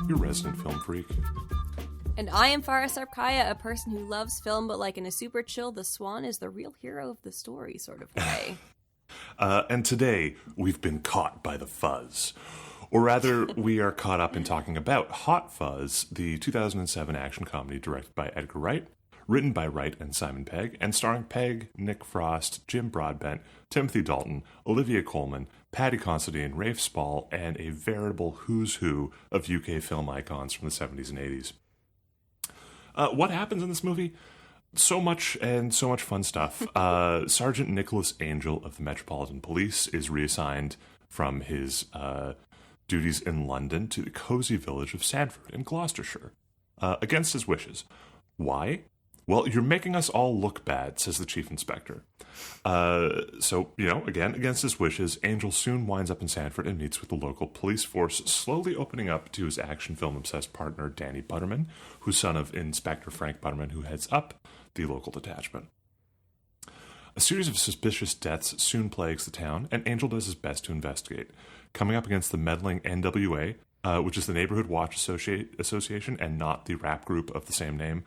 your resident film freak. And I am Farrah Sarpkaya, a person who loves film, but like in a super chill, the swan is the real hero of the story sort of way. And today, we've been caught by the fuzz. Or rather, we are caught up in talking about Hot Fuzz, the 2007 action comedy directed by Edgar Wright, written by Wright and Simon Pegg, and starring Pegg, Nick Frost, Jim Broadbent, Timothy Dalton, Olivia Colman, Paddy Considine, Rafe Spall, and a veritable who's who of UK film icons from the 70s and 80s. What happens in this movie? So much fun stuff. Sergeant Nicholas Angel of the Metropolitan Police is reassigned from his duties in London to the cozy village of Sandford in Gloucestershire, against his wishes. Why? Well, you're making us all look bad, says the chief inspector. So, again, against his wishes, Angel soon winds up in Sandford and meets with the local police force, slowly opening up to his action film-obsessed partner, Danny Butterman, who's son of Inspector Frank Butterman, who heads up the local detachment. A series of suspicious deaths soon plagues the town, and Angel does his best to investigate, coming up against the meddling NWA, which is the Neighborhood Watch Association and not the rap group of the same name,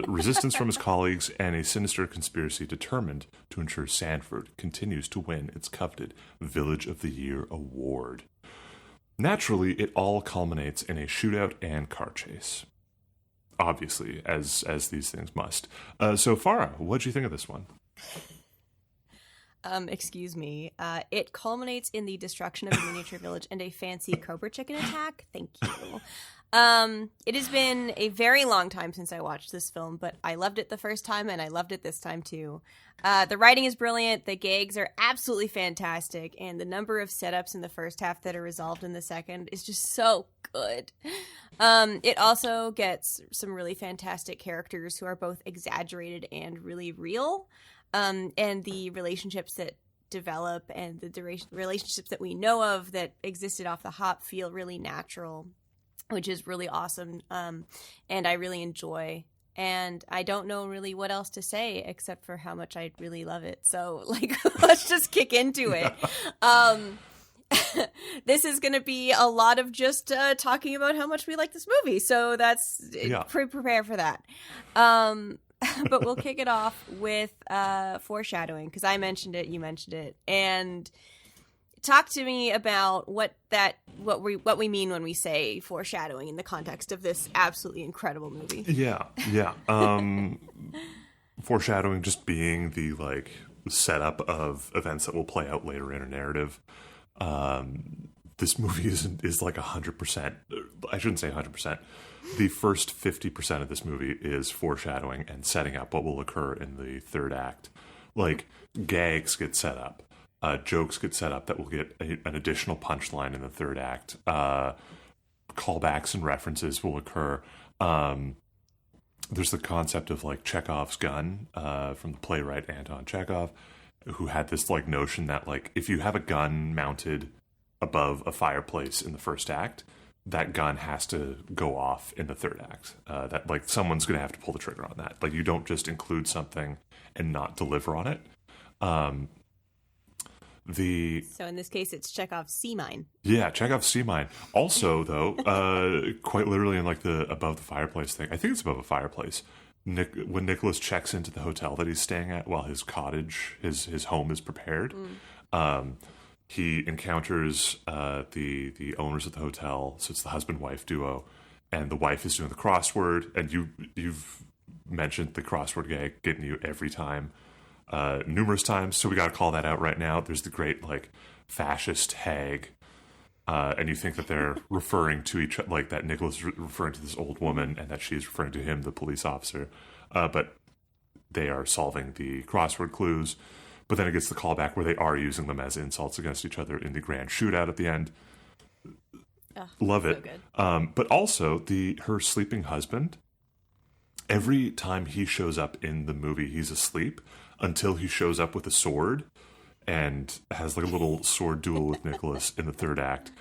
resistance from his colleagues, and a sinister conspiracy determined to ensure Sandford continues to win its coveted Village of the Year award. Naturally, it all culminates in a shootout and car chase. Obviously, as these things must. So, Farrah, what'd you think of this one? Excuse me. It culminates in the destruction of a miniature village and a fancy cobra chicken attack. Thank you. It has been a very long time since I watched this film, but I loved it the first time and I loved it this time too. The writing is brilliant. The gags are absolutely fantastic. And the number of setups in the first half that are resolved in the second is just so good. It also gets some really fantastic characters who are both exaggerated and really real. And the relationships that develop and the relationships that we know of that existed off the hop feel really natural, which is really awesome. And I really enjoy. And I don't know really what else to say except for how much I really love it. So, let's just kick into it. This is going to be a lot of just talking about how much we like this movie. So prepare for that. But we'll kick it off with foreshadowing, because I mentioned it, you mentioned it, and talk to me about what we mean when we say foreshadowing in the context of this absolutely incredible movie. Yeah. Foreshadowing just being the setup of events that will play out later in a narrative. This movie is like 100%. I shouldn't say 100%. The first 50% of this movie is foreshadowing and setting up what will occur in the third act. Gags get set up, jokes get set up that will get an additional punchline in the third act. Callbacks and references will occur. There's the concept of Chekhov's gun from the playwright Anton Chekhov, who had this like notion that if you have a gun mounted above a fireplace in the first act, that gun has to go off in the third act. That like someone's going to have to pull the trigger on that. Like you don't just include something and not deliver on it. So in this case, it's Chekhov's sea mine. Yeah, Chekhov's sea mine. Also, though, quite literally in like the above the fireplace thing. I think it's above a fireplace. When Nicholas checks into the hotel that he's staying at while his cottage, his home is prepared, he encounters the owners of the hotel. So it's the husband-wife duo, and the wife is doing the crossword. And you've mentioned the crossword gag getting you every time, numerous times. So we got to call that out right now. There's the great like fascist hag. And you think that they're referring to each other, like that Nicholas is referring to this old woman and that she's referring to him, the police officer. But they are solving the crossword clues. But then it gets the callback where they are using them as insults against each other in the grand shootout at the end. Love it. So good. But also her sleeping husband, every time he shows up in the movie, he's asleep until he shows up with a sword and has like a little sword duel with Nicholas in the third act.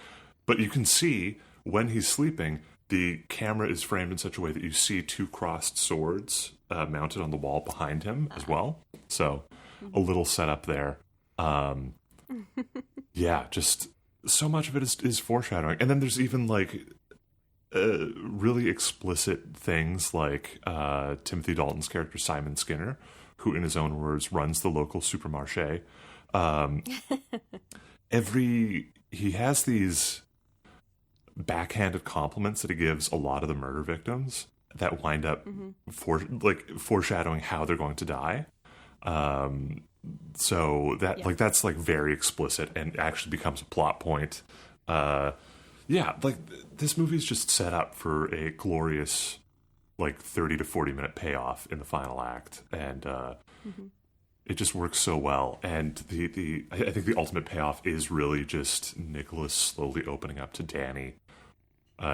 But you can see when he's sleeping, the camera is framed in such a way that you see two crossed swords mounted on the wall behind him as well. So a little setup there. Yeah, just so much of it is foreshadowing. And then there's even like really explicit things like Timothy Dalton's character Simon Skinner, who in his own words runs the local supermarché. He has these backhanded compliments that he gives a lot of the murder victims that wind up foreshadowing how they're going to die. So that's like very explicit and actually becomes a plot point. This movie's just set up for a glorious, like 30 to 40 minute payoff in the final act, and it just works so well. And I think the ultimate payoff is really just Nicholas slowly opening up to Danny.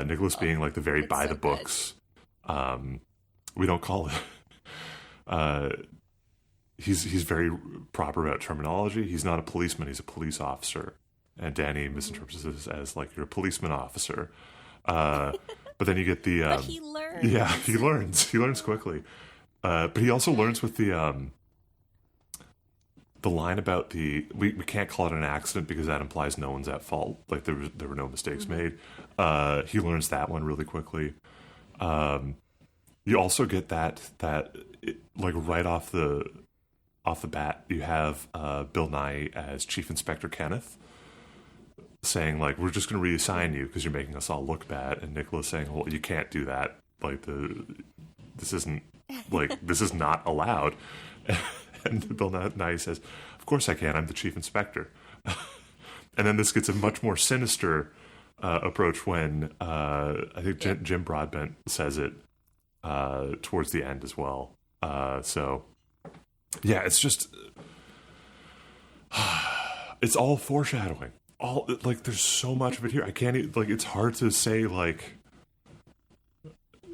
Nicholas being like the very by the books. We don't call it. He's very proper about terminology. He's not a policeman. He's a police officer. And Danny misinterprets this as like, you're a policeman officer. But then you get the... but he learns. Yeah, he learns. He learns quickly. But he also learns with the line about we can't call it an accident because that implies no one's at fault. Like there were no mistakes made. He learns that one really quickly. You also get that like right off the bat, you have Bill Nighy as Chief Inspector Kenneth saying like, we're just going to reassign you because you're making us all look bad, and Nicholas saying, well, you can't do that. Like this is not allowed. And Bill Nighy says, of course I can. I'm the Chief Inspector. And then this gets a much more sinister approach when I think Jim Broadbent says it towards the end as well. So yeah, it's just it's all foreshadowing. All like there's so much of it here. I can't like it's hard to say like,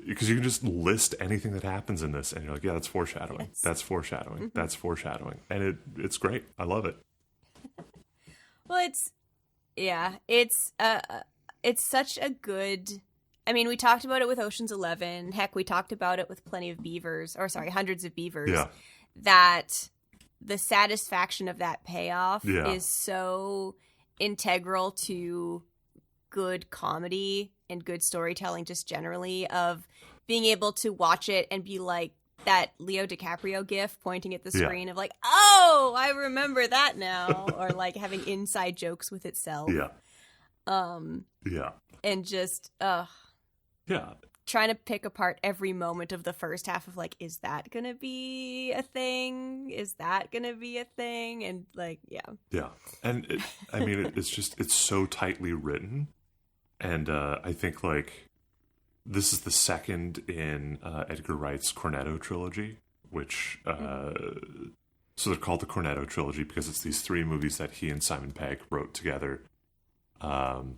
because you can just list anything that happens in this and you're like, yeah, that's foreshadowing. Yes. That's foreshadowing. That's foreshadowing. And it's great. I love it. Well, it's such a good, I mean, we talked about it with Ocean's 11. Heck, we talked about it with Hundreds of Beavers. Yeah. That the satisfaction of that payoff is so integral to good comedy and good storytelling just generally, of being able to watch it and be like that Leo DiCaprio gif pointing at the screen of like, oh, I remember that now, or like having inside jokes with itself. And just trying to pick apart every moment of the first half of like, is that gonna be a thing? Is that gonna be a thing? And like, and it's so tightly written. And I think like this is the second in Edgar Wright's Cornetto trilogy, which so they're called the Cornetto trilogy because it's these three movies that he and Simon Pegg wrote together, and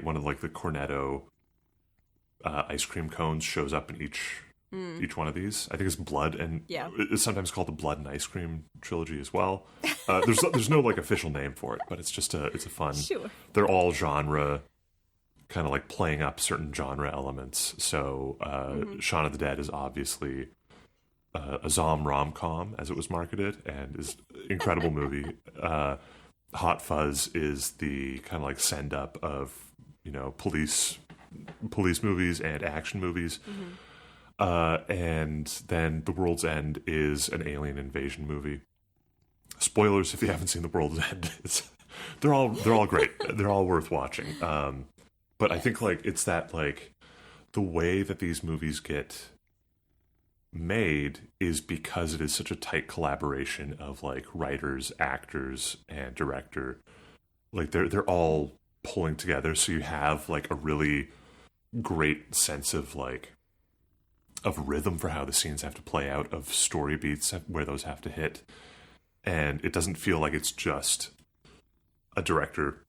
one of like the Cornetto ice cream cones shows up in each one of these. I think it's blood, and it's sometimes called the Blood and Ice Cream trilogy as well. There's no like official name for it, but it's just it's a fun. Sure. They're all genre, kind of like playing up certain genre elements. So Shaun of the Dead is obviously a Zom rom-com as it was marketed, and is an incredible movie. Hot Fuzz is the kind of like send up of police movies and action movies. And then The World's End is an alien invasion movie. Spoilers if you haven't seen The World's End. They're all great. They're all worth watching. But I think like it's that like the way that these movies get made is because it is such a tight collaboration of like writers, actors, and director. Like they're all pulling together, so you have like a really great sense of like of rhythm for how the scenes have to play out, of story beats where those have to hit, and it doesn't feel like it's just a director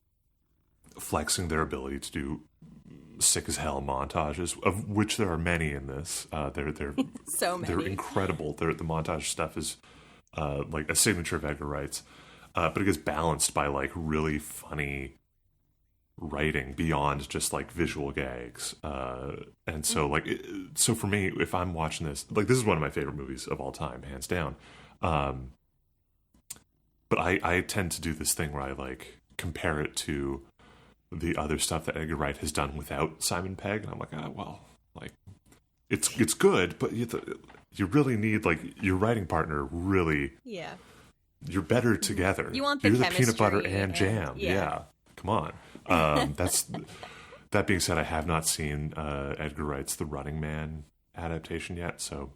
flexing their ability to do sick as hell montages, of which there are many in this. They're so many. They're incredible. The montage stuff is like a signature of Edgar Wright's, but it gets balanced by like really funny writing beyond just like visual gags. And so like so for me, if I'm watching this, like this is one of my favorite movies of all time, hands down. But I tend to do this thing where I like compare it to the other stuff that Edgar Wright has done without Simon Pegg, and I'm like, well, like it's good, but you really need, like, your writing partner really. Yeah. You're better together. You want the You're chemistry the peanut butter and jam. Yeah. Yeah. Come on. That being said, I have not seen Edgar Wright's The Running Man adaptation yet, so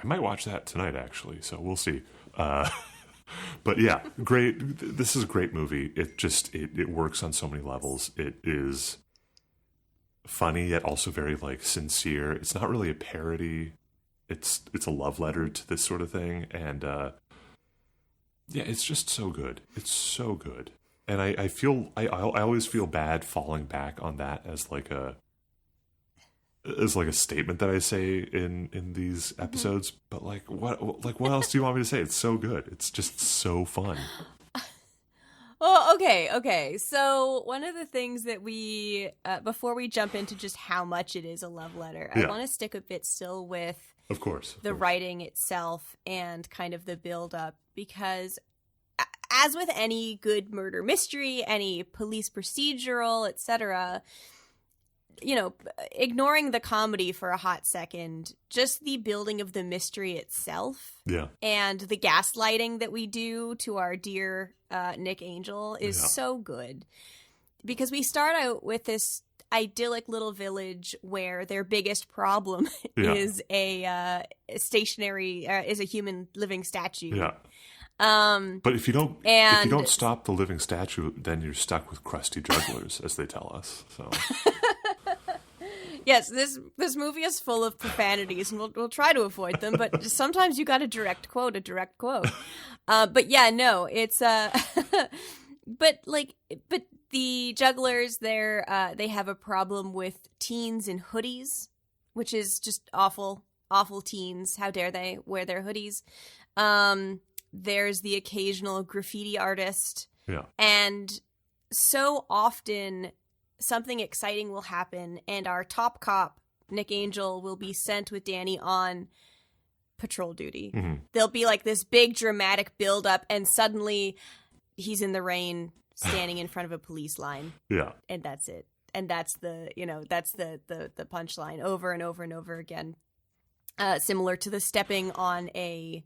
I might watch that tonight, actually. So we'll see. But yeah, great. This is a great movie. It works on so many levels. It is funny yet also very, like, sincere. It's not really a parody. It's a love letter to this sort of thing, and yeah, it's just so good. It's so good, and I always feel bad falling back on that as like a statement that I say in these episodes. But what else do you want me to say? It's so good. It's just so fun. Well, okay. So one of the things that we, before we jump into just how much it is a love letter, I want to stick a bit still with, of course, the writing itself and kind of the build up, because as with any good murder mystery, any police procedural, etc., ignoring the comedy for a hot second, just the building of the mystery itself, and the gaslighting that we do to our dear Nick Angel is so good, because we start out with this idyllic little village where their biggest problem is a human living statue. Yeah. But if you don't stop the living statue, then you're stuck with crusty jugglers, as they tell us. So. Yes, this movie is full of profanities, and we'll try to avoid them. But sometimes you got a direct quote. But yeah, no, it's but the jugglers there, they have a problem with teens in hoodies, which is just awful teens. How dare they wear their hoodies? There's the occasional graffiti artist. Yeah. And so often something exciting will happen, and our top cop, Nick Angel, will be sent with Danny on patrol duty. Mm-hmm. There'll be like this big dramatic build-up, and suddenly he's in the rain standing in front of a police line. Yeah. And that's it. And that's the punchline over and over and over again. Similar to the stepping on a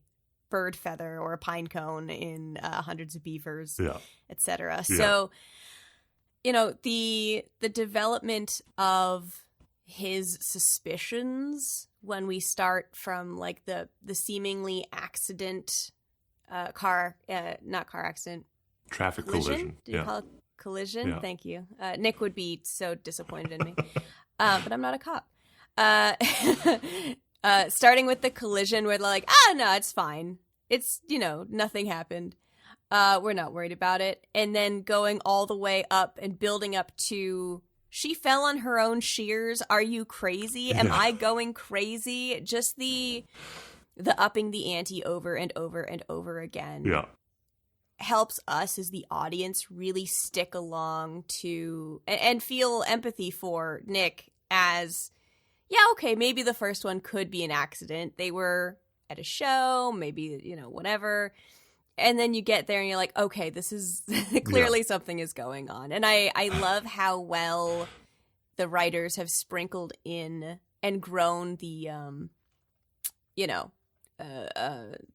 bird feather or a pine cone in Hundreds of Beavers, etc. Yeah. So, the development of his suspicions when we start from like the seemingly accident, not car accident, traffic collision. Did you call it collision? Yeah. Thank you. Nick would be so disappointed in me, but I'm not a cop. Starting with the collision where they're like, no, it's fine. It's, nothing happened. We're not worried about it. And then going all the way up and building up to, she fell on her own shears. Are you crazy? Am I going crazy? Just the upping the ante over and over and over again. Yeah. Helps us as the audience really stick along to and feel empathy for Nick as, maybe the first one could be an accident. They were at a show, maybe, whatever. And then you get there and you're like, okay, this is clearly something is going on. And I love how well the writers have sprinkled in and grown the,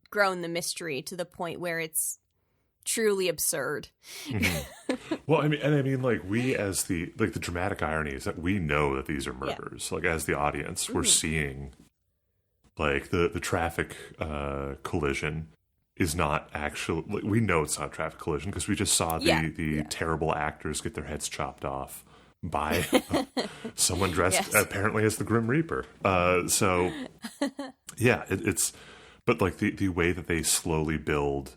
grown the mystery to the point where it's truly absurd. Mm-hmm. Well, I mean, like, we as the dramatic irony is that we know that these are murders. Yeah. Like, as the audience, we're seeing, like, the traffic collision is not actually, like, we know it's not a traffic collision because we just saw the terrible actors get their heads chopped off by someone dressed apparently as the Grim Reaper. So, yeah, it's, but like the way that they slowly build,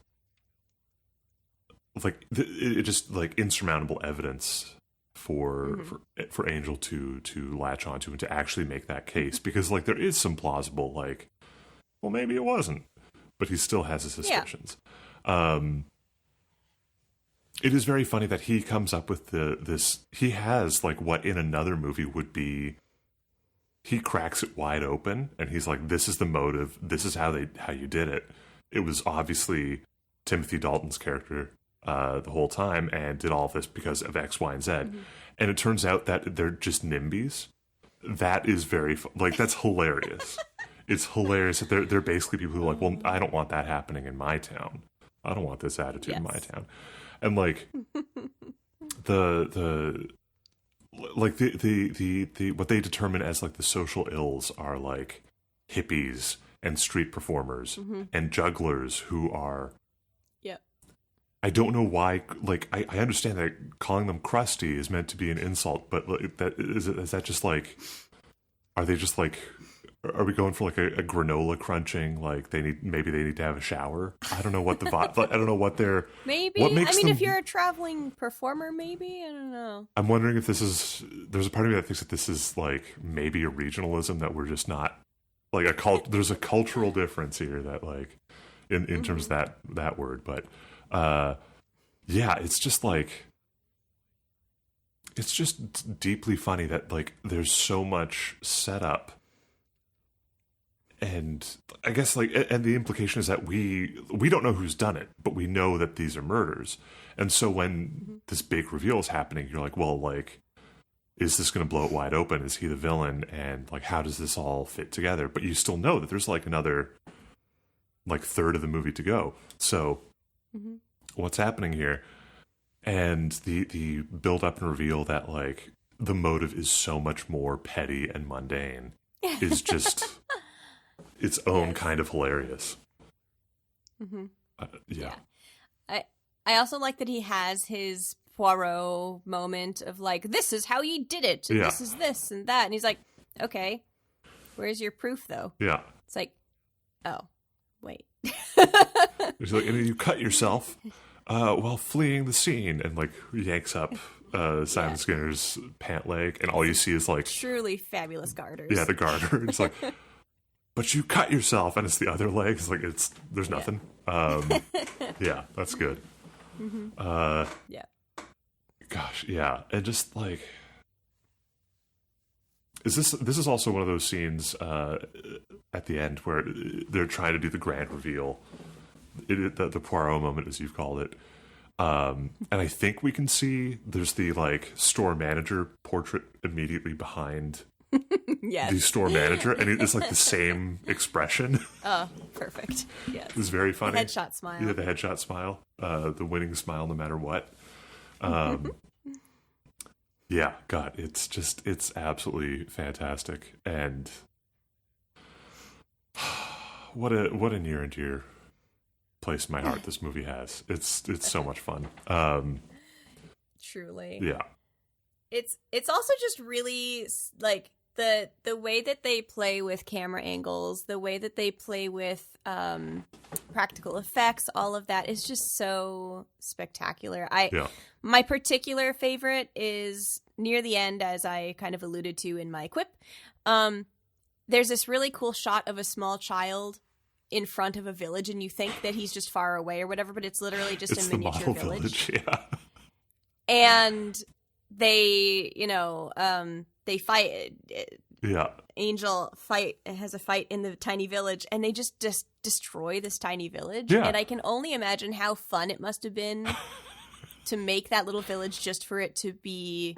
like, it just, like, insurmountable evidence for Angel to latch onto and to actually make that case, because, like, there is some plausible, like, well, maybe it wasn't, but he still has his suspicions. It is very funny that he comes up with this. He has, like, what in another movie would be, he cracks it wide open and he's like, this is the motive, this is how you did it. It was obviously Timothy Dalton's character, the whole time and did all of this because of X, Y, and Z. And it turns out that they're just NIMBYs. That is very like, that's hilarious. It's hilarious that they're basically people who are like, well, I don't want that happening in my town. I don't want this attitude in my town. And like the what they determine as like the social ills are like hippies and street performers and jugglers who are. Yeah. I don't know why. Like I understand that calling them crusty is meant to be an insult, but like, is that just like? Are they just like? Are we going for like a granola crunching? Like maybe they need to have a shower. I don't know what the I don't know what they're. Maybe. What makes them, if you're a traveling performer, maybe I don't know. I'm wondering if this is. There's a part of me that thinks that this is like maybe a regionalism that we're just not like a cult. There's a cultural difference here that like in terms of that word, but yeah, it's just like. It's just deeply funny that like there's so much setup. And I guess like, and the implication is that we don't know who's done it, but we know that these are murders. And so when this big reveal is happening, you're like, well, like, is this going to blow it wide open? Is he the villain? And like, how does this all fit together? But you still know that there's like another like third of the movie to go. So what's happening here? And the build up and reveal that like the motive is so much more petty and mundane is just its own kind of hilarious. Yeah. I also like that he has his Poirot moment of like, this is how you did it. And this is this and that. And he's like, okay, where's your proof though? Yeah. It's like, oh, wait. He's like, and you cut yourself while fleeing the scene, and like yanks up Simon Skinner's pant leg, and all you see is like truly fabulous garters. Yeah, the garter. It's like, but you cut yourself, and it's the other leg. It's like there's nothing. Yeah, that's good. Yeah. Gosh, yeah, and just like, this is also one of those scenes at the end where they're trying to do the grand reveal, the Poirot moment, as you've called it. And I think we can see there's the like store manager portrait immediately behind the store manager, and it's like the same expression. Oh, perfect. Yes. It's very funny. The headshot smile. Yeah, the headshot smile. The winning smile no matter what. Yeah, God, it's absolutely fantastic. And what a near and dear place in my heart this movie has. It's so much fun. Truly. Yeah. It's also just really like the way that they play with camera angles, the way that they play with practical effects, all of that is just so spectacular. My particular favorite is near the end, as I kind of alluded to in my quip. There's this really cool shot of a small child in front of a village, and you think that he's just far away or whatever, but it's literally just a miniature village. Yeah. And they, they fight. Yeah. Angel has a fight in the tiny village, and they just destroy this tiny village. Yeah. And I can only imagine how fun it must have been to make that little village just for it to be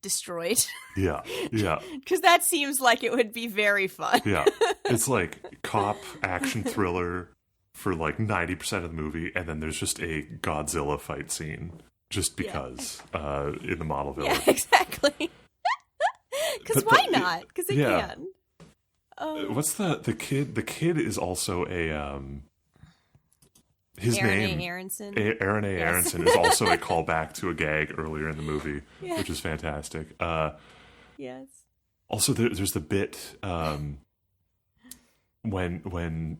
destroyed. Yeah. Yeah. Because that seems like it would be very fun. Yeah. It's like cop action thriller for like 90% of the movie, and then there's just a Godzilla fight scene just because in the model village. Yeah, exactly. Because why not? Because it can. What's the kid? The kid is also a his Aaron name A. Aronson. Aaron A. Aronson is also a callback to a gag earlier in the movie, which is fantastic. Yes. Also, there's the bit when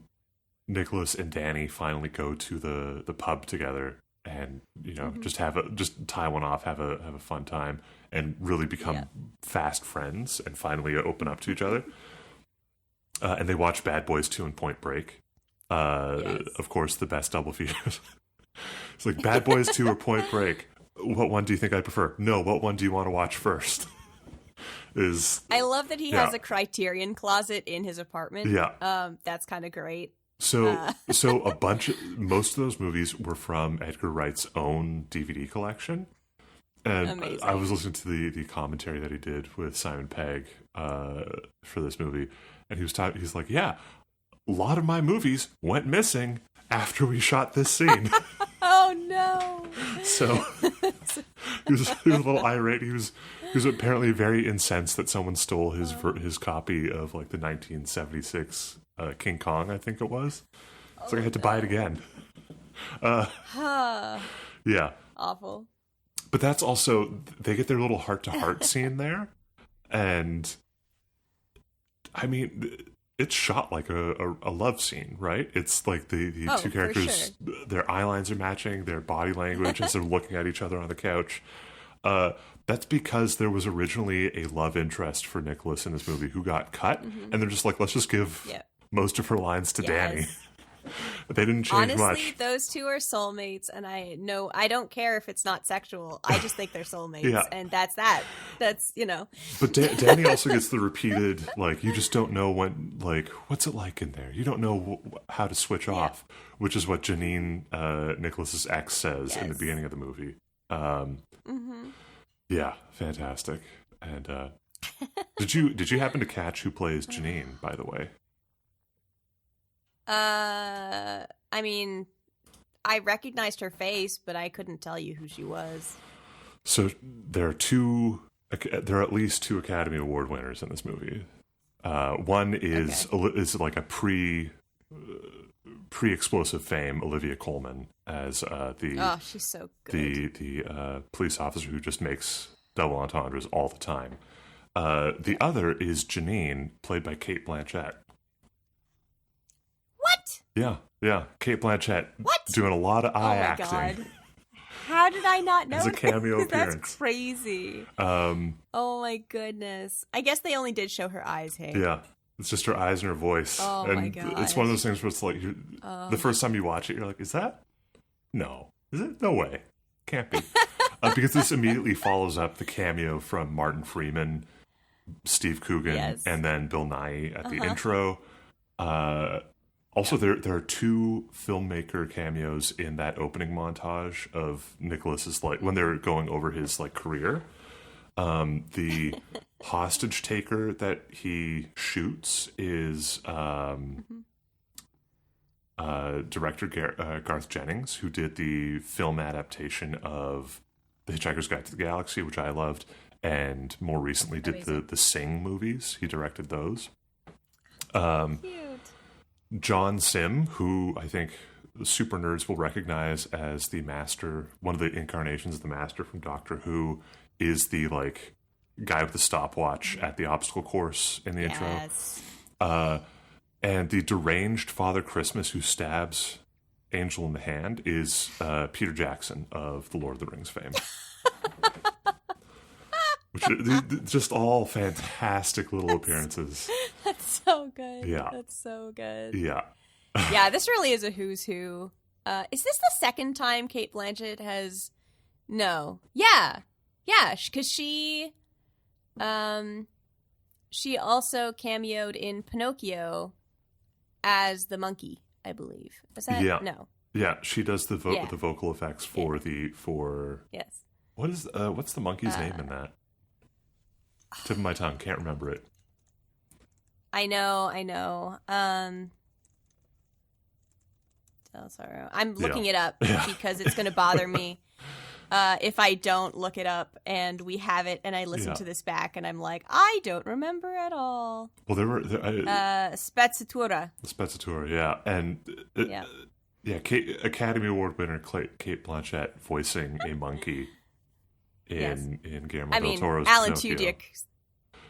Nicholas and Danny finally go to the pub together, and just tie one off, have a fun time, and really become fast friends, and finally open up to each other. And they watch Bad Boys 2 and Point Break. Of course, the best double features. It's like Bad Boys 2 or Point Break. What one do you think I prefer? No, what one do you want to watch first? I love that he has a Criterion closet in his apartment. Yeah. That's kind of great. So most of those movies were from Edgar Wright's own DVD collection. And Amazing. I was listening to the commentary that he did with Simon Pegg for this movie, and he's like, yeah, a lot of my movies went missing after we shot this scene. Oh no! So he was a little irate. He was apparently very incensed that someone stole his copy of like the 1976 King Kong, I think it was. So I had to buy it again. Yeah. Awful. But that's also, they get their little heart-to-heart scene there. And, I mean, it's shot like a love scene, right? It's like the two characters, their eye lines are matching, their body language as they're looking at each other on the couch. That's because there was originally a love interest for Nicholas in this movie who got cut. And they're just like, let's just give most of her lines to Danny. They didn't change much. Honestly, those two are soulmates, and I don't care if it's not sexual. I just think they're soulmates, and that's that. That's, you know. But Danny also gets the repeated, like, you just don't know when, like, what's it like in there? You don't know how to switch off, which is what Janine, Nicholas's ex, says in the beginning of the movie. Yeah, fantastic. And did you happen to catch who plays Janine, by the way? I mean, I recognized her face, but I couldn't tell you who she was. So there are at least 2 Academy Award winners in this movie. One is like a pre-explosive fame, Olivia Colman, as she's so good. The police officer who just makes double entendres all the time. The other is Janine, played by Cate Blanchett. What? Yeah. Cate Blanchett doing a lot of eye acting. God. How did I not know? As a cameo appearance. That's crazy. Oh my goodness. I guess they only did show her eyes, hey? Yeah. It's just her eyes and her voice. Oh and my god. It's one of those things where it's like, the first time you watch it, you're like, is that? No. Is it? No way. Can't be. Because this immediately follows up the cameo from Martin Freeman, Steve Coogan, and then Bill Nighy at the intro. Also, there are 2 filmmaker cameos in that opening montage of Nicholas's, like, when they're going over his, like, career. The hostage taker that he shoots is director Garth Jennings, who did the film adaptation of The Hitchhiker's Guide to the Galaxy, which I loved, and more recently did the Sing movies. He directed those. Cute. John Sim, who I think super nerds will recognize as the Master, one of the incarnations of the Master from Doctor Who, is the, like, guy with the stopwatch at the obstacle course in the intro. And the deranged Father Christmas who stabs Angel in the hand is Peter Jackson of the Lord of the Rings fame. Which are just all fantastic little appearances. That's so good. Yeah. That's so good. Yeah. Yeah, this really is a who's who. Is this the second time Cate Blanchett has... No. Yeah, because she also cameoed in Pinocchio as the monkey, I believe. Is that? Yeah. No. Yeah, she does the vocal effects for Yes. What's the monkey's name in that? Tip of my tongue, can't remember it. I know. Oh, sorry. I'm looking it up because it's going to bother me if I don't look it up and we have it and I listen to this back and I'm like, I don't remember at all. Well, Spezzatura. Spezzatura, yeah. And Academy Award winner Cate Blanchett voicing a monkey in Guillermo del Toro's Alan Pinocchio. Tudyk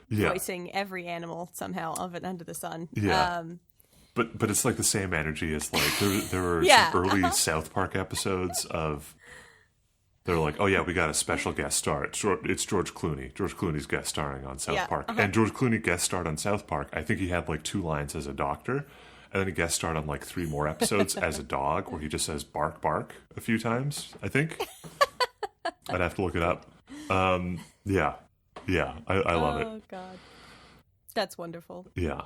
voicing every animal somehow under the sun. Yeah. But it's like the same energy as, like, there were some early South Park episodes of, they're like, oh yeah, we got a special guest star. It's George Clooney. George Clooney's guest starring on South Park. And George Clooney guest starred on South Park. I think he had like 2 lines as a doctor. And then he guest starred on like 3 more episodes as a dog where he just says bark, bark a few times, I think. I'd have to look it up. I love it. Oh, God. That's wonderful. Yeah.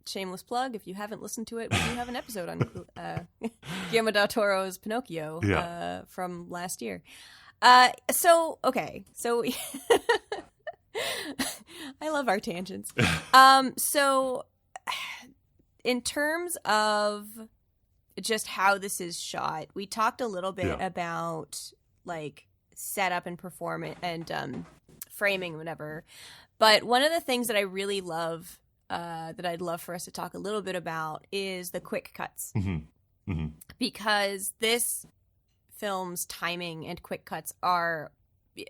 shameless plug, if you haven't listened to it, we do have an episode on Guillermo del Toro's Pinocchio from last year. So I love our tangents. So in terms of just how this is shot, we talked a little bit about like setup and performance and framing, whatever. But one of the things that I really love, that I'd love for us to talk a little bit about, is the quick cuts. Mm-hmm. Mm-hmm. Because this film's timing and quick cuts are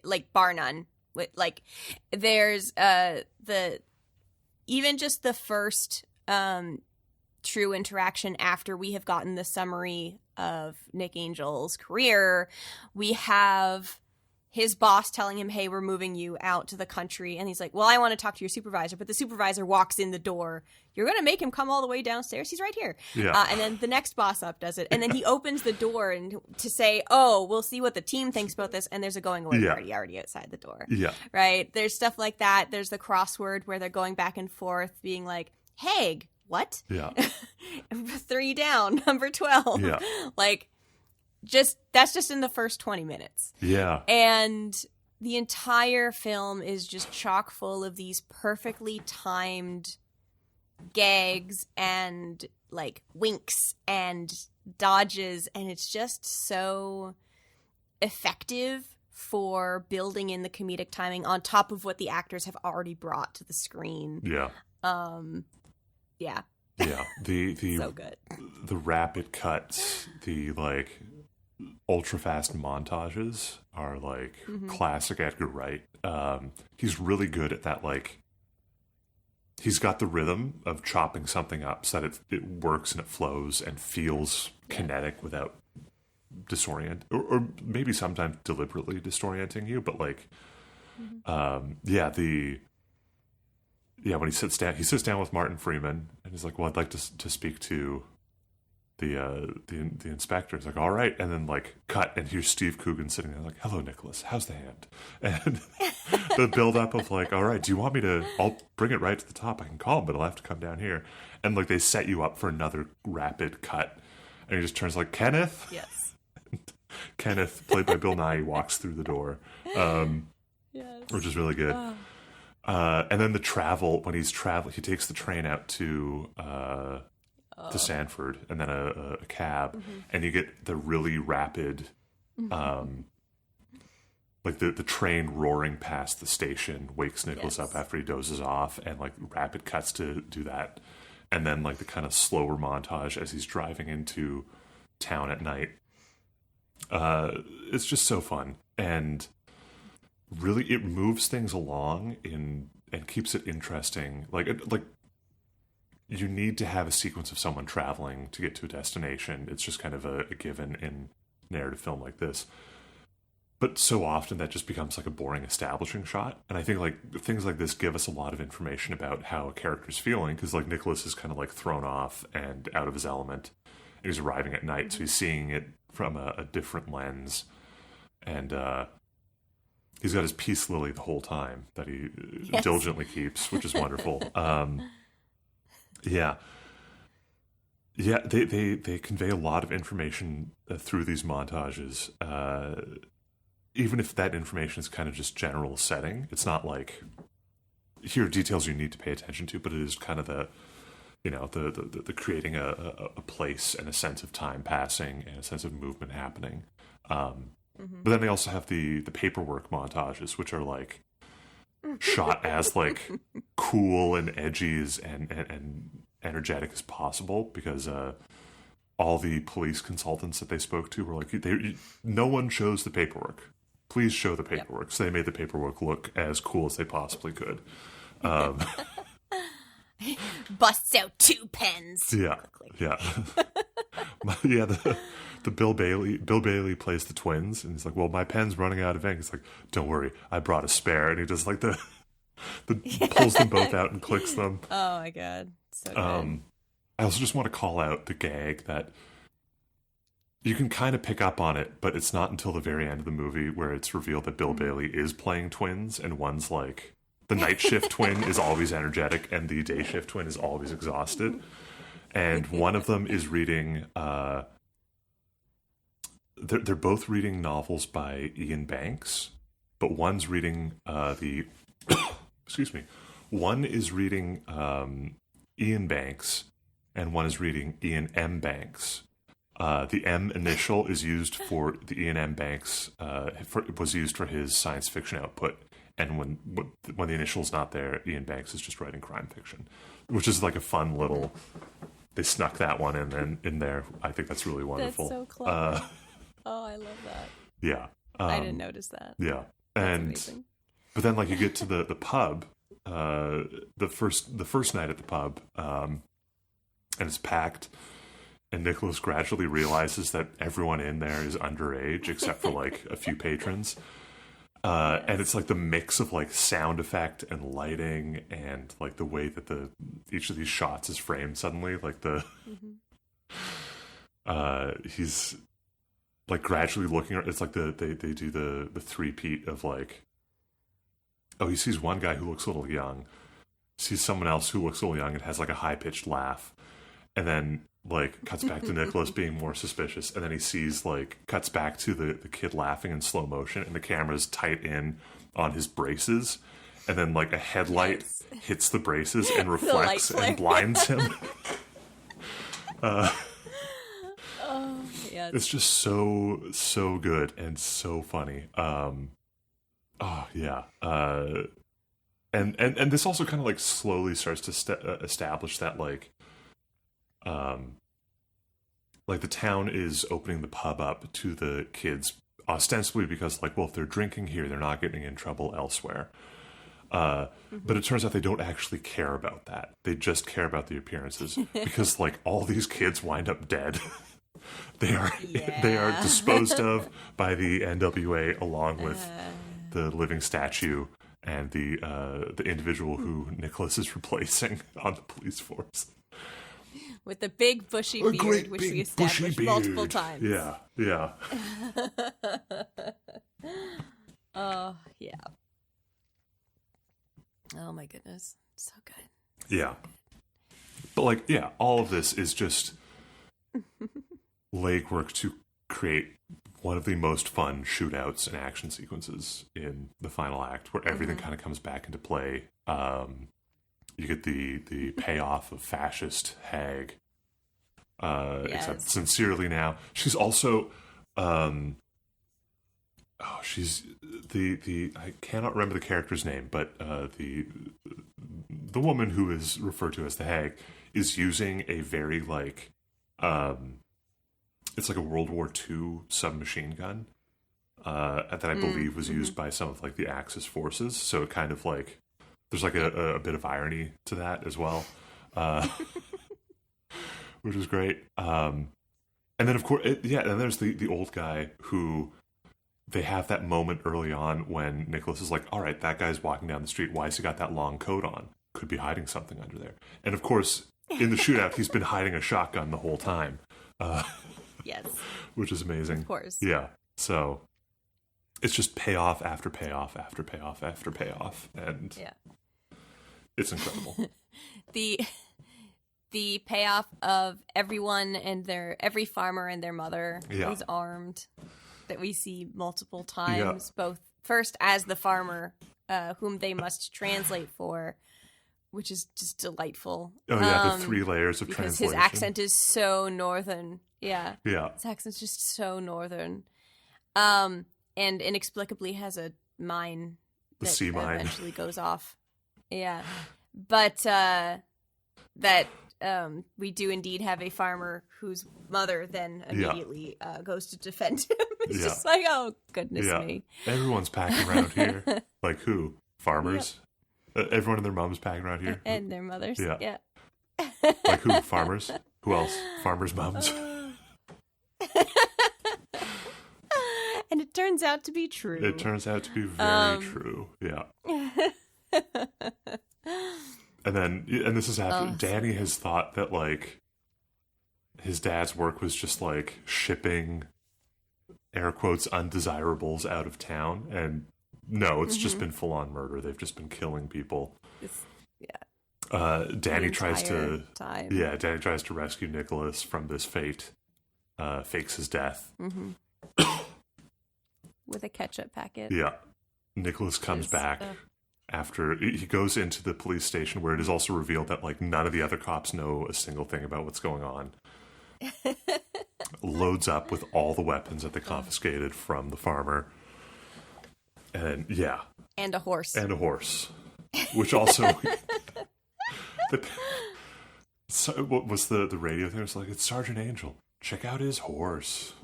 like bar none. Like there's even just the first true interaction after we have gotten the summary of Nick Angel's career, we have his boss telling him, hey, we're moving you out to the country. And he's like, well, I want to talk to your supervisor. But the supervisor walks in the door. You're going to make him come all the way downstairs? He's right here. Yeah. And then the next boss up does it. And then he opens the door and to say, oh, we'll see what the team thinks about this. And there's a going away party already outside the door. Yeah. Right? There's stuff like that. There's the crossword where they're going back and forth being like, Haig, what? Yeah. 3 down, number 12. Yeah. Like, that's just in the first 20 minutes. Yeah. And the entire film is just chock full of these perfectly timed gags and like winks and dodges, and it's just so effective for building in the comedic timing on top of what the actors have already brought to the screen. Yeah. Yeah. Yeah. The so good. The rapid cuts, the like ultra fast montages are like classic Edgar Wright. He's really good at that. Like, he's got the rhythm of chopping something up so that it works and it flows and feels kinetic without or maybe sometimes deliberately disorienting you. But like, when he sits down with Martin Freeman and he's like, well, I'd like to speak to the inspector. It's like, all right. And then like cut, and here's Steve Coogan sitting there like, hello, Nicholas, how's the hand? And the build up of like, all right, do you want me to, I'll bring it right to the top. I can call him, but I'll have to come down here. And like, they set you up for another rapid cut. And he just turns like, Kenneth? Yes. Kenneth, played by Bill Nighy, walks through the door. Which is really good. And then the travel, when he takes the train out to Sanford, and then a cab, and you get the really rapid, like the train roaring past the station wakes Nicholas up after he dozes off, and like rapid cuts to do that, and then like the kind of slower montage as he's driving into town at night. It's just so fun, and really it moves things along and keeps it interesting. Like you need to have a sequence of someone traveling to get to a destination. It's just kind of a given in narrative film like this. But so often that just becomes like a boring establishing shot. And I think like things like this give us a lot of information about how a character's feeling, because like Nicholas is kind of like thrown off and out of his element. And he's arriving at night, so he's seeing it from a different lens. And he's got his peace lily the whole time that he diligently keeps, which is wonderful. Yeah, they convey a lot of information through these montages. Even if that information is kind of just general setting, it's not like here are details you need to pay attention to, but it is kind of the creating a place and a sense of time passing and a sense of movement happening. But then they also have the paperwork montages, which are like shot as like cool and edgy and energetic as possible, because all the police consultants that they spoke to were like, no one shows the paperwork. Please show the paperwork. Yep. So they made the paperwork look as cool as they possibly could. Busts out 2 pens. Yeah, yeah, yeah. The Bill Bailey plays the twins, and he's like, "Well, my pen's running out of ink." He's like, "Don't worry, I brought a spare." And he just like pulls them both out and clicks them. Oh my god, so good. I also just want to call out the gag that you can kind of pick up on it, but it's not until the very end of the movie where it's revealed that Bill Bailey is playing twins, and one's like The night shift twin is always energetic, and the day shift twin is always exhausted. And one of them is reading. They're both reading novels by Ian Banks, but one's reading excuse me. One is reading Ian Banks, and one is reading Ian M. Banks. The M initial is used for the Ian M. Banks. Was used for his science fiction output, and when the initial's not there, Ian Banks is just writing crime fiction, which is like a fun little. They snuck that one in there. I think that's really wonderful. That's so clever. Oh, I love that. Yeah, I didn't notice that. Yeah, That's amazing. But then like you get to the pub, the first night at the pub, and it's packed. And Nicholas gradually realizes that everyone in there is underage except for like a few patrons. And it's like the mix of like sound effect and lighting and like the way that each of these shots is framed suddenly. Like he's like gradually looking. It's like they do the three-peat of like, oh, he sees one guy who looks a little young, sees someone else who looks a little young and has like a high-pitched laugh, and then like cuts back to Nicholas being more suspicious, and then he sees like cuts back to the kid laughing in slow motion, and the camera's tight in on his braces, and then like a headlight hits the braces and reflects and blinds him. Yeah, it's just so good and so funny. And this also kind of like slowly starts to establish that like the town is opening the pub up to the kids ostensibly because like, well, if they're drinking here, they're not getting in trouble elsewhere. But it turns out they don't actually care about that. They just care about the appearances because like all these kids wind up dead. They are disposed of by the NWA along with the living statue and the individual who Nicholas is replacing on the police force. With the big bushy beard, which we established multiple times. Yeah, yeah. Oh, yeah. Oh my goodness. So good. Yeah. But like, yeah, all of this is just legwork to create one of the most fun shootouts and action sequences in the final act, where everything kind of comes back into play. You get the payoff of fascist hag. Except sincerely now. She's also she's the I cannot remember the character's name, but the woman who is referred to as the hag is using a very like it's like a World War II submachine gun that I believe was used by some of like the Axis forces. So it kind of like there's like a bit of irony to that as well, which is great. And then of course, and there's the old guy who they have that moment early on when Nicholas is like, all right, that guy's walking down the street. Why has he got that long coat on? Could be hiding something under there. And of course, in the shootout, he's been hiding a shotgun the whole time. Yes. Which is amazing. Of course. Yeah. So it's just payoff after payoff after payoff after payoff. And it's incredible. The payoff of everyone and every farmer and their mother is armed, that we see multiple times, both first as the farmer, whom they must translate for, which is just delightful. Oh yeah, the 3 layers of because translation. His accent is so northern. Yeah. His accent's just so northern. And inexplicably has a mine the that sea mine eventually goes off. Yeah. But we do indeed have a farmer whose mother then immediately goes to defend him. It's just like, oh, goodness me. Everyone's packing around here. Like who? Farmers? Everyone and their moms packing around here? And their mothers. Yeah. Like who? Farmers? Who else? Farmers' moms? And it turns out to be true. It turns out to be very true. Yeah. And this is after Danny has thought that like his dad's work was just like shipping air quotes undesirables out of town, and No, it's just been full-on murder. They've just been killing people. Yeah. Danny tries to time. Yeah, Danny tries to rescue Nicholas from this fate. Fakes his death. With a ketchup packet. Yeah. Nicholas comes back after he goes into the police station, where it is also revealed that like none of the other cops know a single thing about what's going on. Loads up with all the weapons that they confiscated from the farmer. And And a horse. Which also so what was the radio thing? It was like, it's Sergeant Angel. Check out his horse.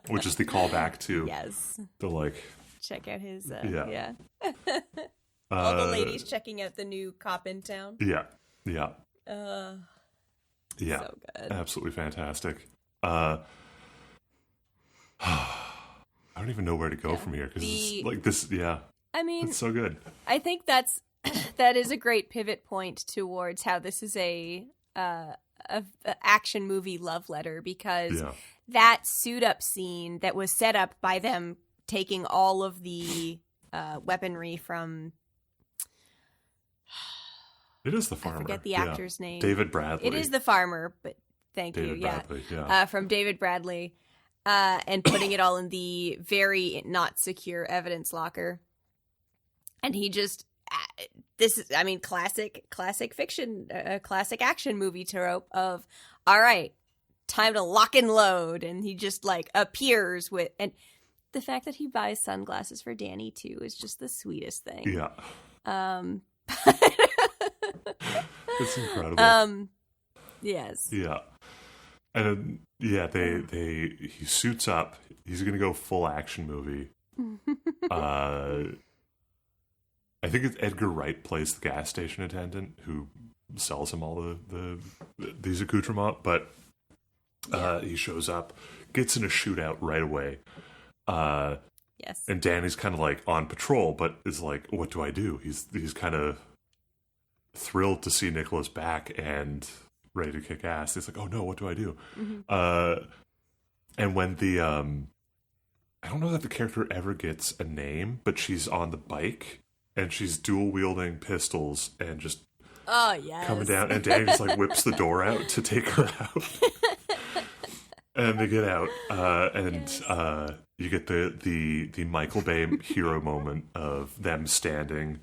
Which is the callback to the like. Check out his. Yeah. All the ladies checking out the new cop in town. Yeah. So good. Absolutely fantastic. I don't even know where to go from here because like this. Yeah. I mean, it's so good. I think that is a great pivot point towards how this is a action movie love letter, because that suit up scene that was set up by them taking all of the weaponry from. It is the farmer. I forget the actor's name. David Bradley. It is the farmer, but thank you. Bradley, from David Bradley, and putting it all in the very not secure evidence locker. And he just, this is, I mean, classic fiction, classic action movie trope of, all right, time to lock and load. And he just like appears with, and the fact that he buys sunglasses for Danny too is just the sweetest thing. Yeah. It's incredible. Yes. Yeah. And he suits up. He's going to go full action movie. I think it's Edgar Wright plays the gas station attendant who sells him all these accoutrements, but he shows up, gets in a shootout right away. Yes. And Danny's kind of like on patrol, but is like, what do I do? He's kind of thrilled to see Nicholas back and ready to kick ass. He's like, oh no, what do I do? And when the I don't know that the character ever gets a name, but she's on the bike and she's dual wielding pistols and just coming down, and Danny just like whips the door out to take her out. And they get out, and you get the Michael Bay hero moment of them standing,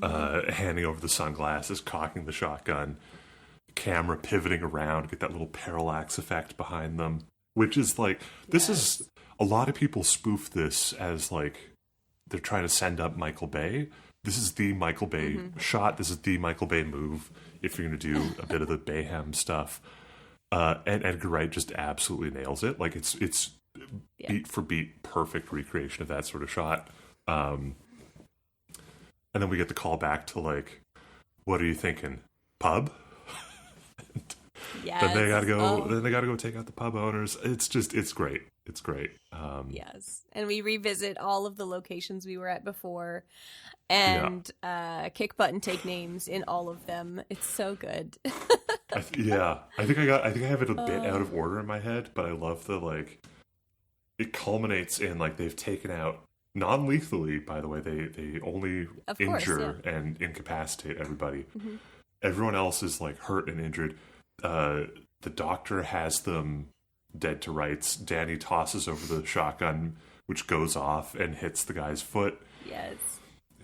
handing over the sunglasses, cocking the shotgun, camera pivoting around, get that little parallax effect behind them, which is like, this is, a lot of people spoof this as like, they're trying to send up Michael Bay. This is the Michael Bay shot. This is the Michael Bay move if you're going to do a bit of the Bayhem stuff. And Edgar Wright just absolutely nails it. Like it's beat for beat perfect recreation of that sort of shot. And then we get the call back to like, what are you thinking? Pub? Yes. Then they gotta go. Then they gotta go take out the pub owners. It's great. It's great. Yes, and we revisit all of the locations we were at before, and kick butt and take names in all of them. It's so good. I think I have it a bit out of order in my head, but I love the like. It culminates in like they've taken out non-lethally. By the way, they only injure and incapacitate everybody. Mm-hmm. Everyone else is like hurt and injured. The doctor has them dead to rights. Danny tosses over the shotgun, which goes off and hits the guy's foot. Yes.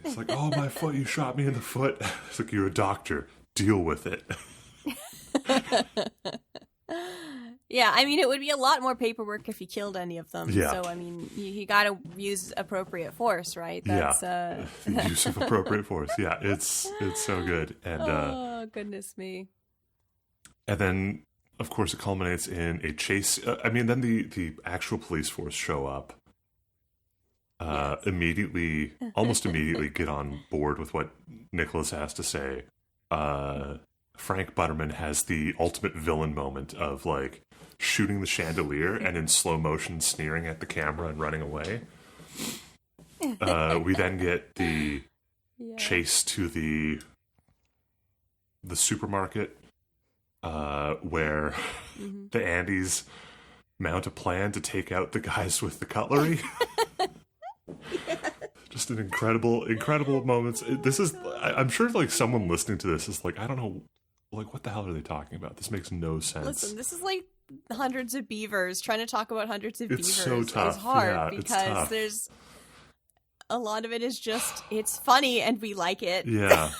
It's like, oh, my foot, you shot me in the foot. It's like, you're a doctor. Deal with it. Yeah, I mean, it would be a lot more paperwork if he killed any of them. Yeah. So, I mean, you got to use appropriate force, right? That's, use of appropriate force. Yeah, it's so good. And oh, goodness me. And then, of course, it culminates in a chase. Then the actual police force show up. Almost immediately get on board with what Nicholas has to say. Frank Butterman has the ultimate villain moment of like shooting the chandelier and in slow motion sneering at the camera and running away. We then get the chase to the supermarket where the Andys mount a plan to take out the guys with the cutlery. Just an incredible moments. This is, I'm sure like someone listening to this is like, I don't know, like what the hell are they talking about? This makes no sense. Listen, this is like hundreds of beavers. Trying to talk about hundreds of beavers so tough. is hard Yeah, because there's a lot of it is just, it's funny and we like it. Yeah.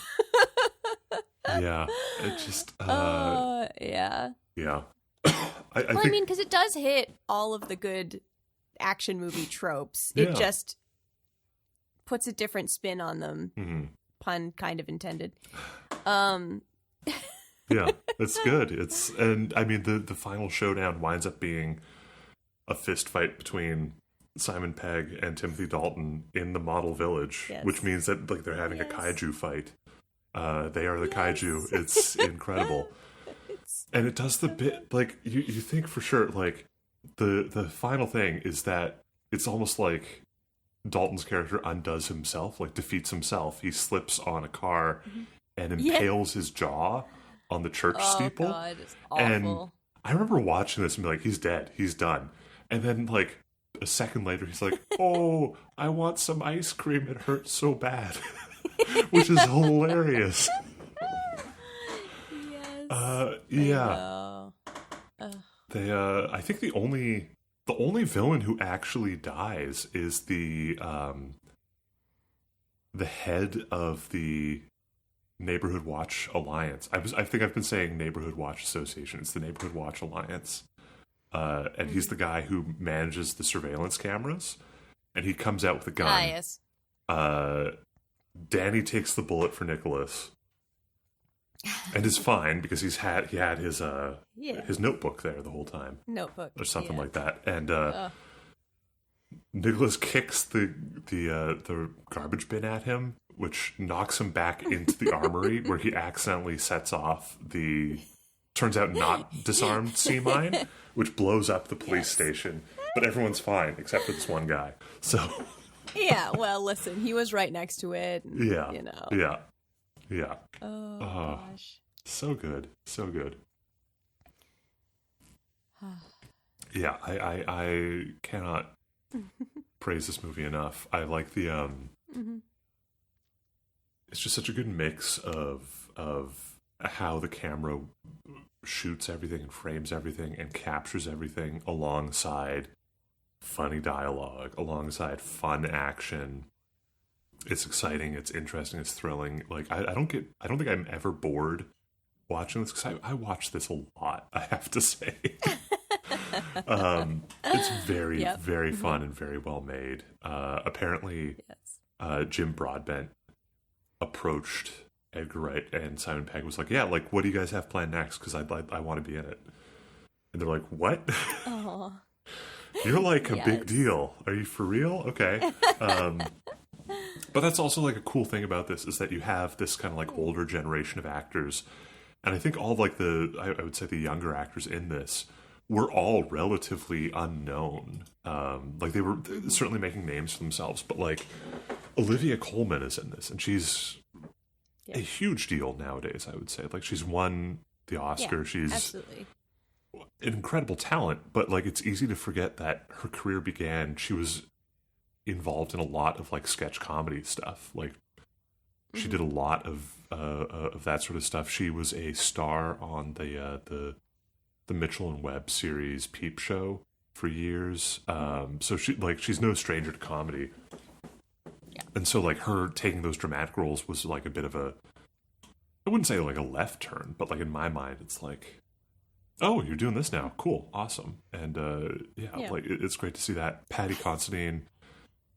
Yeah. It just, yeah. Yeah. I mean, because it does hit all of the good action movie tropes. It just puts a different spin on them. Mm-hmm. Pun kind of intended. Yeah, it's good. And I mean, the final showdown winds up being a fist fight between Simon Pegg and Timothy Dalton in the model village, which means that like they're having a kaiju fight. They are the kaiju. It's incredible. And it does the bit, like, you think for sure, like, the final thing is that it's almost like Dalton's character undoes himself, like, defeats himself. He slips on a car and impales his jaw on the church steeple. Oh, God, it's awful. And I remember watching this and be like, he's dead. He's done. And then, like, a second later, he's like, oh, I want some ice cream. It hurts so bad. Which is hilarious. Yeah. I think the only villain who actually dies is the head of the Neighborhood Watch Alliance. I think I've been saying Neighborhood Watch Association. It's the Neighborhood Watch Alliance. And he's the guy who manages the surveillance cameras. And he comes out with a gun. Yes. Danny takes the bullet for Nicholas. And is fine because he had his notebook there the whole time. Notebook. Or something like that. And Nicholas kicks the garbage bin at him, which knocks him back into the armory where he accidentally sets off the turns out not disarmed sea mine, which blows up the police station. But everyone's fine except for this one guy. So yeah, well, listen, he was right next to it. And, yeah. You know. Yeah. Yeah. Oh, gosh. So good. So good. Yeah, I cannot praise this movie enough. I like the it's just such a good mix of how the camera shoots everything and frames everything and captures everything alongside funny dialogue, alongside fun action. It's exciting, it's interesting, it's thrilling. Like I don't think I'm ever bored watching this because I watch this a lot, I have to say. It's very, very fun and very well made. Apparently, Jim Broadbent approached Edgar Wright and Simon Pegg was like, yeah, like, what do you guys have planned next? Because I want to be in it. And they're like, what? Aww. You're like a big deal. Are you for real? Okay. But that's also like a cool thing about this is that you have this kind of like older generation of actors. And I think all of like I would say the younger actors in this were all relatively unknown. Like they were certainly making names for themselves, but like Olivia Colman is in this and she's a huge deal nowadays, I would say. Like she's won the Oscar. Yeah, she's absolutely an incredible talent, but like it's easy to forget that her career began, she was involved in a lot of like sketch comedy stuff. Like she did a lot of that sort of stuff. She was a star on the Mitchell and Webb series Peep Show for years. So she's no stranger to comedy. Yeah. And so like her taking those dramatic roles was like a bit of I wouldn't say like a left turn, but like in my mind it's like, oh, you're doing this now. Cool. Awesome. And like it's great to see that. Paddy Considine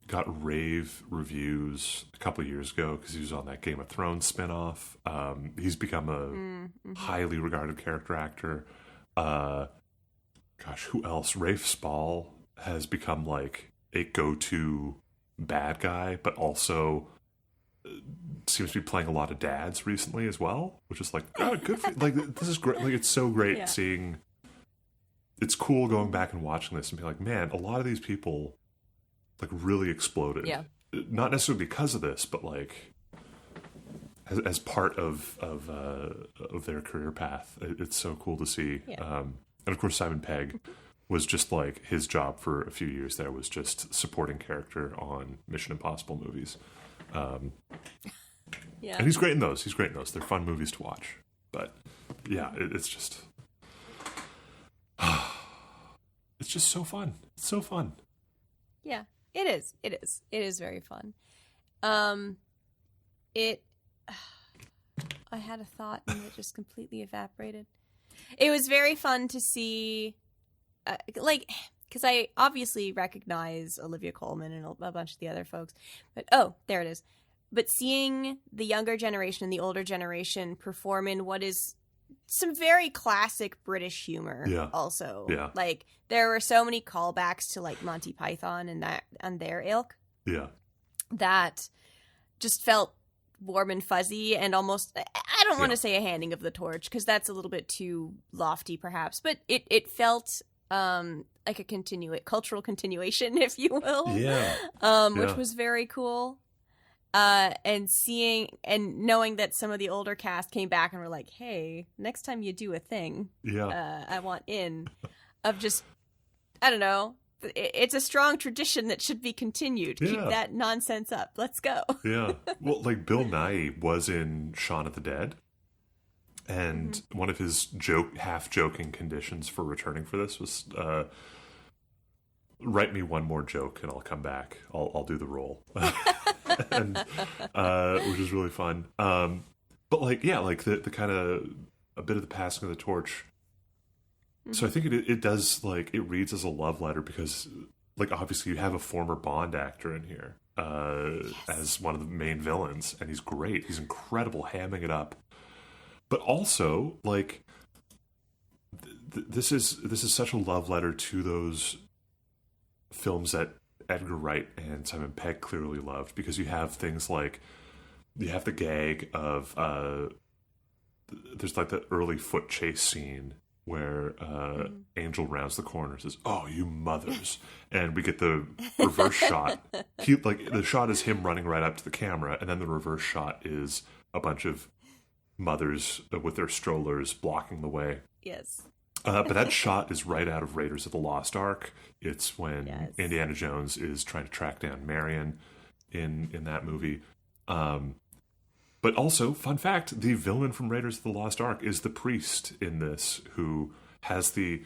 got rave reviews a couple of years ago because he was on that Game of Thrones spinoff. He's become a highly regarded character actor. Who else? Rafe Spall has become like a go-to bad guy, but also seems to be playing a lot of dads recently as well, which is like, oh, good for you. Like, this is great. Like, it's so great seeing. It's cool going back and watching this and be like, man, a lot of these people like really exploded. Yeah. Not necessarily because of this, but like as part of their career path. It's so cool to see. Yeah. And of course, Simon Pegg was just like his job for a few years there was just supporting character on Mission Impossible movies. Yeah. And he's great in those. They're fun movies to watch. But yeah, it's just it's just so fun. It's so fun. Yeah, it is. It is very fun. I had a thought and it just completely evaporated. It was very fun to see, because I obviously recognize Olivia Colman and a bunch of the other folks, but there it is. But seeing the younger generation and the older generation perform in what is some very classic British humor, also. Yeah. Like, there were so many callbacks to, like, Monty Python and their ilk. Yeah. That just felt warm and fuzzy and almost, I don't want to say a handing of the torch, because that's a little bit too lofty, perhaps. But it felt like a cultural continuation, if you will. Yeah. Which was very cool. And seeing and knowing that some of the older cast came back and were like, hey, next time you do a thing, I want in of just, I don't know. It's a strong tradition that should be continued. Yeah. Keep that nonsense up. Let's go. Yeah. Well, like Bill Nighy was in Shaun of the Dead. And one of his half-joking conditions for returning for this was, write me one more joke and I'll come back. I'll do the role. And which is really fun. But like, yeah, like the kind of a bit of the passing of the torch. So I think it does, like, it reads as a love letter because, like, obviously you have a former Bond actor in here as one of the main villains, and he's great. He's incredible, hamming it up. But also, like, this is such a love letter to those films that Edgar Wright and Simon Pegg clearly loved, because you have things like, you have the gag of there's like the early foot chase scene where Angel rounds the corner and says, "Oh, you mothers," and we get the reverse shot. The shot is him running right up to the camera, and then the reverse shot is a bunch of mothers with their strollers blocking the way. Yes. But that shot is right out of Raiders of the Lost Ark. It's when Indiana Jones is trying to track down Marion in that movie. But also, fun fact, the villain from Raiders of the Lost Ark is the priest in this, who has the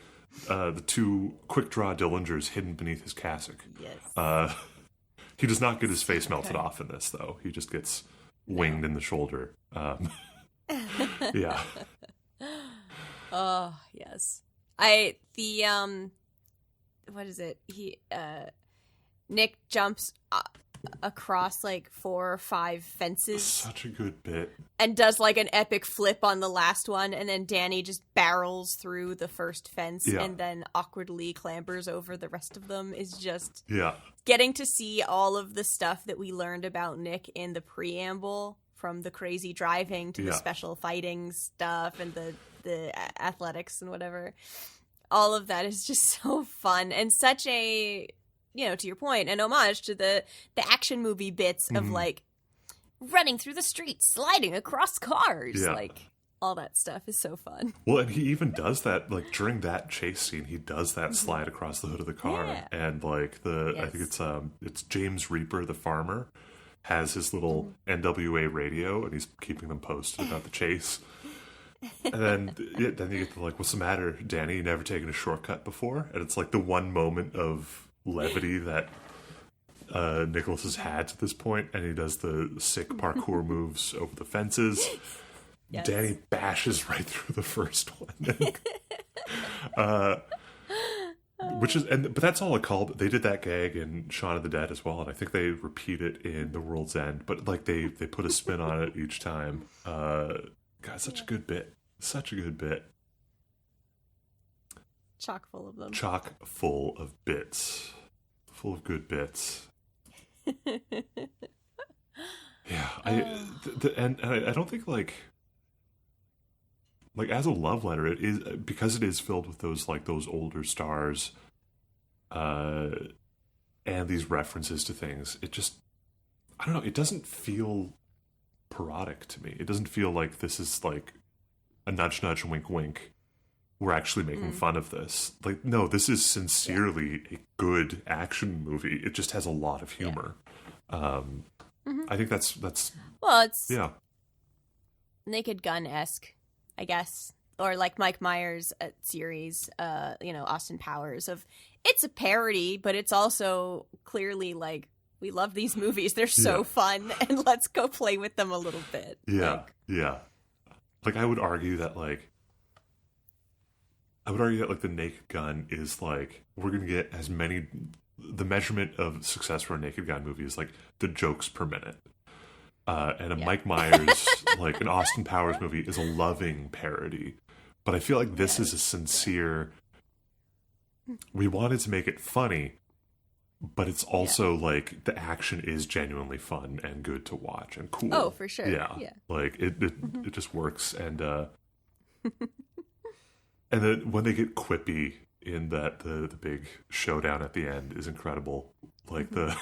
two quick draw Dillingers hidden beneath his cassock. Yes. He does not get his face melted off in this, though. He just gets winged in the shoulder. Yeah. Oh, yes. What is it? Nick jumps across like 4 or 5 fences. Such a good bit. And does like an epic flip on the last one, and then Danny just barrels through the first fence and then awkwardly clambers over the rest of them. Is just getting to see all of the stuff that we learned about Nick in the preamble, from the crazy driving to the special fighting stuff and the athletics and whatever. All of that is just so fun and such a, to your point, an homage to the action movie bits of like running through the streets, sliding across cars. Like, all that stuff is so fun. Well, and he even does that, like, during that chase scene, he does that slide across the hood of the car. Yeah. And like I think it's James Reaper, the farmer, has his little NWA radio, and he's keeping them posted about the chase. And then you get to, like, what's the matter, Danny? You never taken a shortcut before? And it's like the one moment of levity that Nicholas has had to this point, and he does the sick parkour moves over the fences. Yes. Danny bashes right through the first one. But that's all a call. They did that gag in Shaun of the Dead as well, and I think they repeat it in The World's End. But like they put a spin on it each time. God, such a good bit. Such a good bit. Chock full of them. Chock full of bits. Full of good bits. Yeah, and I don't think like as a love letter, it is, because it is filled with those older stars, and these references to things. It just, I don't know. It doesn't feel parodic to me. It doesn't feel like this is like a nudge, nudge, wink, wink we're actually making fun of this. Like, no, this is sincerely a good action movie. It just has a lot of humor. I think that's well, it's yeah. Naked Gun-esque, I guess, or like Mike Myers' series, Austin Powers. Of it's a parody, but it's also clearly like we love these movies. They're so fun, and let's go play with them a little bit. Yeah, Like I would argue that like the Naked Gun is like we're gonna get as many. The measurement of success for a Naked Gun movie is like the jokes per minute. And a Mike Myers, like an Austin Powers movie, is a loving parody. But I feel like this is a sincere. We wanted to make it funny, but it's also like the action is genuinely fun and good to watch and cool. Oh, for sure. Yeah. Like it just works. And and then when they get quippy in that the big showdown at the end is incredible. Like the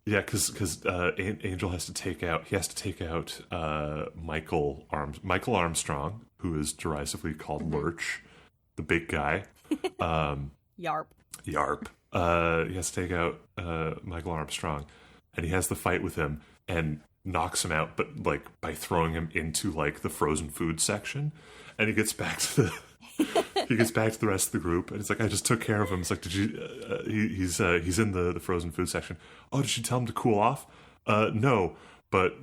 because Angel has to take out Michael Armstrong, who is derisively called Lurch, the big guy. Yarp. He has to take out Michael Armstrong, and he has the fight with him and knocks him out, but like by throwing him into like the frozen food section, and he gets back to the rest of the group, and it's like, I just took care of him. It's like, did you? He's in the frozen food section. Oh, did you tell him to cool off? No, but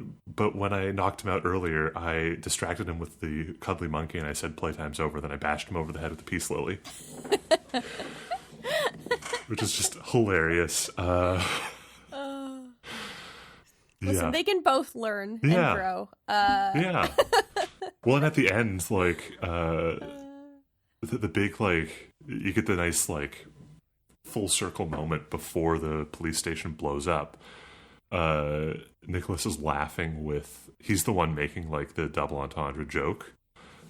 when I knocked him out earlier, I distracted him with the cuddly monkey, and I said playtime's over. Then I bashed him over the head with the peace lily, which is just hilarious. Listen, they can both learn and grow. Well, and at the end, like, the big, like, you get the nice, like, full circle moment before the police station blows up. Nicholas is laughing he's the one making, like, the double entendre joke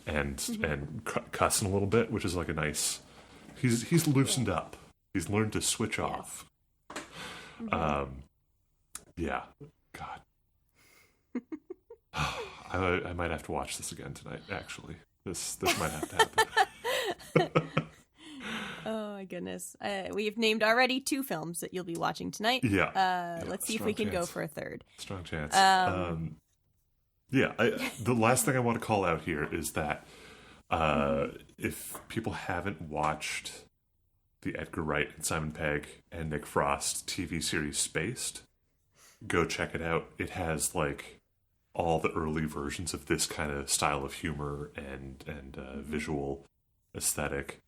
and cussing a little bit, which is, like, a nice, he's loosened up. He's learned to switch off. Yeah. God. I might have to watch this again tonight, actually. This might have to happen. Oh my goodness. We've named already 2 films that you'll be watching tonight. Let's see if we can go for a third. Strong chance. The last thing I want to call out here is that if people haven't watched the Edgar Wright and Simon Pegg and Nick Frost TV series Spaced, go check it out. It has like all the early versions of this kind of style of humor and visual aesthetic,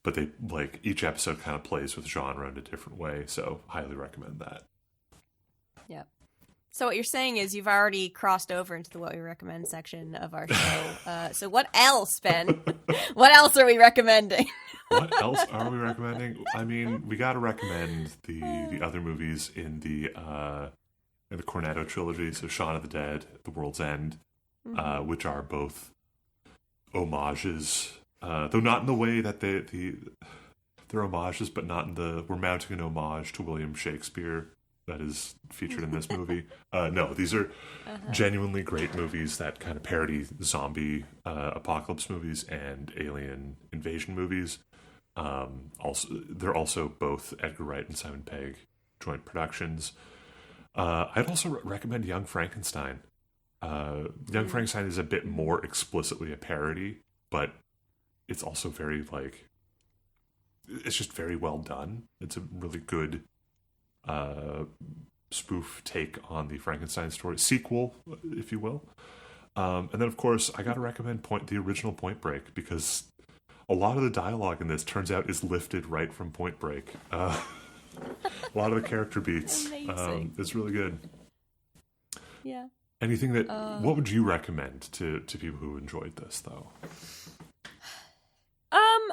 but they like each episode kind of plays with genre in a different way. So highly recommend that. Yep. So what you're saying is you've already crossed over into the what we recommend section of our show. So what else, Ben? What else are we recommending? What else are we recommending? I mean, we got to recommend the other movies in the Cornetto trilogy. So Shaun of the Dead, The World's End, which are both homages, though not in the way that they're homages, but not in the we're mounting an homage to William Shakespeare that is featured in this movie. No, these are genuinely great movies that kind of parody zombie apocalypse movies and alien invasion movies. They're also both Edgar Wright and Simon Pegg joint productions. I'd also recommend Young Frankenstein. Young Frankenstein is a bit more explicitly a parody, but it's also very it's just very well done. It's a really good spoof take on the Frankenstein story, sequel, if you will. And then, of course, I got to recommend the original Point Break, because a lot of the dialogue in this turns out is lifted right from Point Break. A lot of the character beats. It's really good. Yeah. Anything that... what would you recommend to people who enjoyed this, though?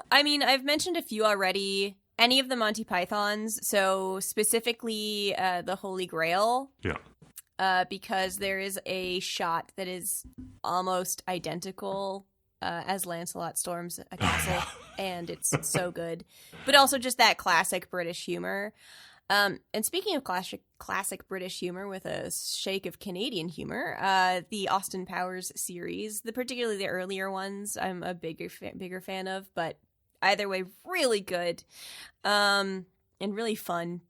I mean, I've mentioned a few already. Any of the Monty Pythons, so specifically the Holy Grail. Yeah. Because there is a shot that is almost identical as Lancelot storms a castle, and it's so good. But also just that classic British humor. And speaking of classic British humor with a shake of Canadian humor, the Austin Powers series, particularly the earlier ones, I'm a bigger fan of. But either way, really good, and really fun.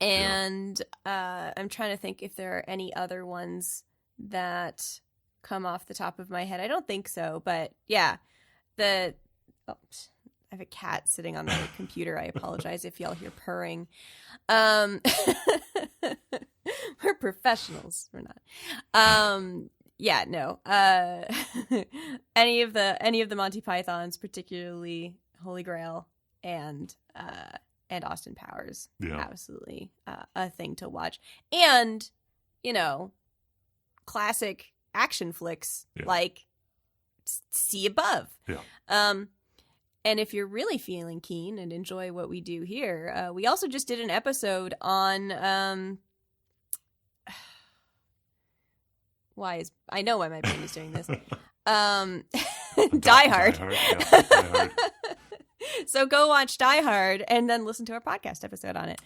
And I'm trying to think if there are any other ones that come off the top of my head. I don't think so, but yeah, I have a cat sitting on the computer. I apologize if y'all hear purring. We're professionals. We're not. Yeah, no. Any of the Monty Pythons, particularly Holy Grail and Austin Powers, absolutely a thing to watch. And classic action flicks like See Above. And if you're really feeling keen and enjoy what we do here, we also just did an episode on I know why my brain is doing this. Die Hard. Die Hard. So go watch Die Hard and then listen to our podcast episode on it.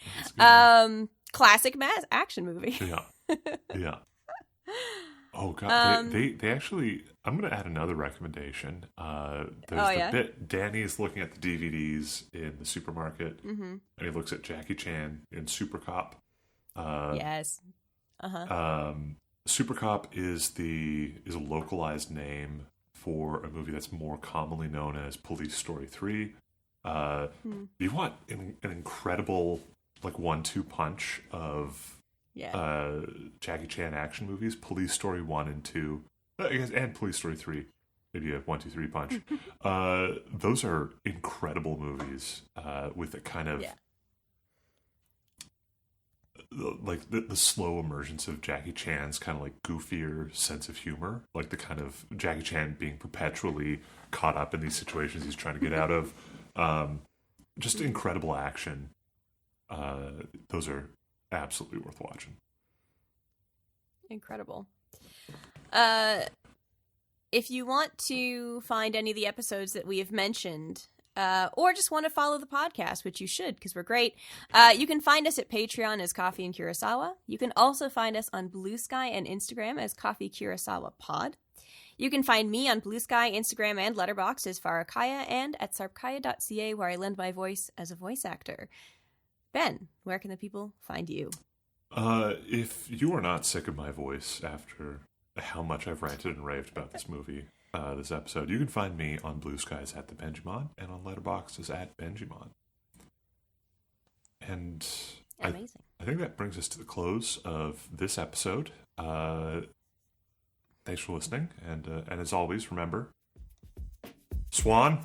Classic action movie. Yeah. Oh god, they actually. I'm going to add another recommendation. There's the bit Danny is looking at the DVDs in the supermarket, and he looks at Jackie Chan in Super Cop. Yes. Super Cop is a localized name for a movie that's more commonly known as Police Story 3. You want an incredible 1-2 punch of Jackie Chan action movies, Police Story 1 and 2, I guess, and Police Story 3, maybe a 1, 2, 3 punch. Those are incredible movies with a kind of the slow emergence of Jackie Chan's kind of goofier sense of humor, like the kind of Jackie Chan being perpetually caught up in these situations he's trying to get out of. Just incredible action. Those are absolutely worth watching. Incredible. If you want to find any of the episodes that we have mentioned, or just want to follow the podcast, which you should because we're great, you can find us at Patreon as Coffee and Kurosawa. You can also find us on Blue Sky and Instagram as Coffee Kurosawa Pod. You can find me on Blue Sky, Instagram, and Letterboxd as Farrah Sarpkaya, and at sarpkaya.ca, where I lend my voice as a voice actor. Ben, where can the people find you? If you are not sick of my voice after how much I've ranted and raved about this movie, this episode, you can find me on Blue Skies at the Benjimon, and on Letterboxd as at Benjimon. And amazing. I think that brings us to the close of this episode. Thanks for listening, and as always, remember, Swan.